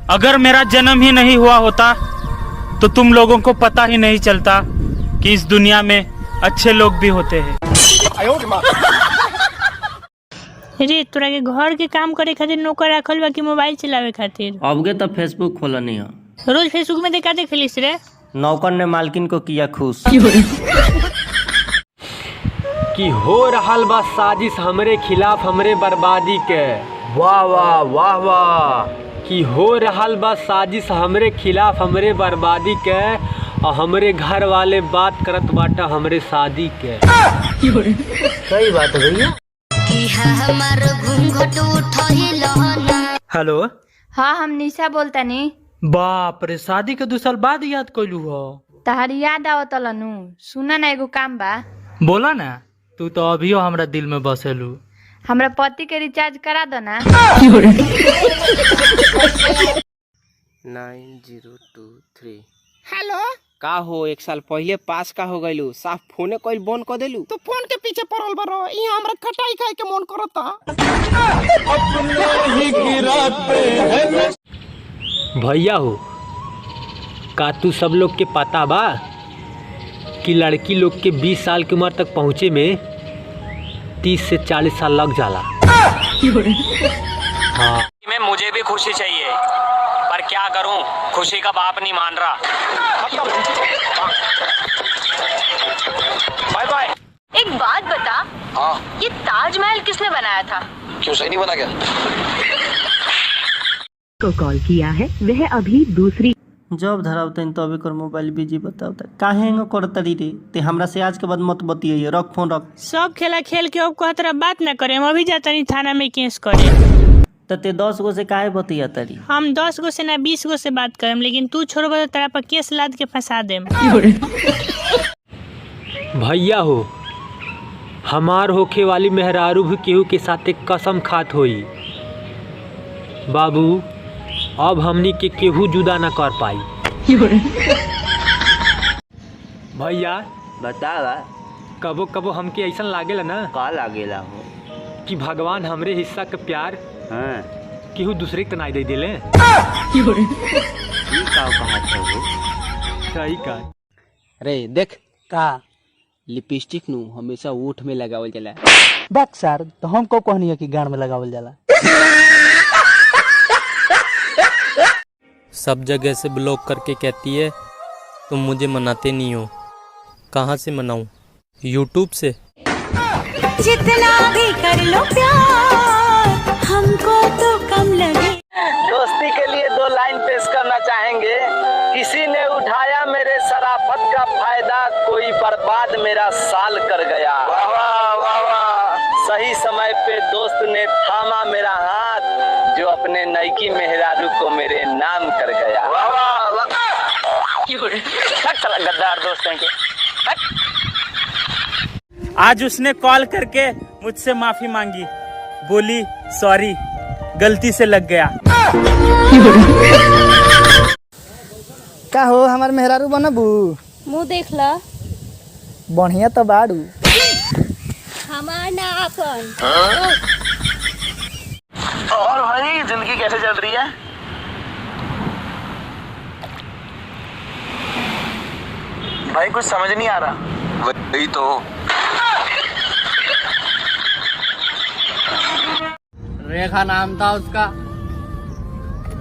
अगर मेरा जन्म ही नहीं हुआ होता तो तुम लोगों को पता ही नहीं चलता कि इस दुनिया में अच्छे लोग भी होते हैं। रे तोरा के घर के काम करे खातिर नौकर रखल बा कि मोबाइल चलावे खातिर? अबके तो फेसबुक खोलनी है। रोज फेसबुक में देखा देखलिस रे? नौकर ने मालकिन को किया खुश। कि हो रहल बा साजिश हमरे खिलाफ हमरे बर्बादी के। वाह वाह वाह वाह। कि हो रहल बा साजिश हमरे खिलाफ हमरे बर्बादी के और हमरे घर वाले बात करत बाटा हमरे शादी के। सही बात है भैया। हेलो। हाँ हम निशा बोलता नी। बाप रे, शादी के 2 साल बाद याद कैलू हो? तहार याद आवत लनू। सुना ना एगो काम बा। बोला ना, तू तो अभियो हमरा दिल में बसेलू। हमरा पति के रिचार्ज करा दो ना। 9023। हेलो का हो, 1 साल पहले पास का हो गइलू, साफ फोने कइल बंद कर देलू। तो फोन के पीछे पड़ल बरो, यहाँ हमरा खटाई खाए के मन करता। भैया हो, का तू सब लोग के पता बा कि लड़की लोग के 20 साल की उम्र तक पहुँचे में 30 से 40 साल लग जाला। हाँ में मुझे भी खुशी चाहिए, पर क्या करूं, खुशी का बाप नहीं मान रहा। Bye bye. एक बात बता। हाँ। ये ताजमहल किसने बनाया था? क्यों सही नहीं बना क्या? को कॉल किया है वह अभी दूसरी जब धरावतन तो अभी कर मोबाइल बिजी बतावता काहे एंगो करतरी रे। ते हमरा से आज के बाद मत बतिये, रख फोन रख। सब खेला खेल के अब कहतरा बात ना करे, हम अभी जाता नहीं थाना में केस करे। तो ते 10 गो से काहे बतिया तरी? हम 10 गो से ना 20 गो से बात करम, लेकिन तू छोड़ब तो तेरा पर केस लाद के फंसा देम। भैया हो, हमार होखे वाली मेहरारू भी केहू के साथ एक कसम खात होई, बाबू अब हमनी के केहू जुदा न कर पाई। भैया बतावा। कबो कबो हमके ऐसा लागेला ना का लागेला हो कि भगवान हमरे हिस्सा के प्यार हाँ केहू दूसरे के तनाई दे दिले। सही का रे देख का लिपस्टिक नु हमेशा ओठ में लगावल जाला। बक सर, तो हमको कहनी है कि गाड़ में लगावल जाला। सब जगह से ब्लॉक करके कहती है तुम मुझे मनाते नहीं हो। कहाँ से मनाऊं? यूट्यूब से। जितना भी कर लो प्यार हमको तो कम लगे। दोस्ती के लिए 2 लाइन पेश करना चाहेंगे। किसी ने उठाया मेरे शराफत का फायदा, कोई बर्बाद मेरा साल कर गया। वाह वाह वाह वाह। सही समय पे दोस्त ने थामा मेरा हाथ, जो अपने नईकी मेहरारू को मेरे नाम कर गया। वाह वाह वाह। गद्दार दोस्त हैं के। आज उसने कॉल करके मुझसे माफी मांगी, बोली सॉरी गलती से लग गया। का हो हमार मेहरारू बनबू? मुँह देख ला। बढ़िया तो बाड़ू। हमार ना अपन। और भाई जिंदगी कैसे चल रही है? भाई कुछ समझ नहीं आ रहा। वही तो। रेखा नाम था उसका,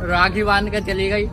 राखी बांध के चली गई।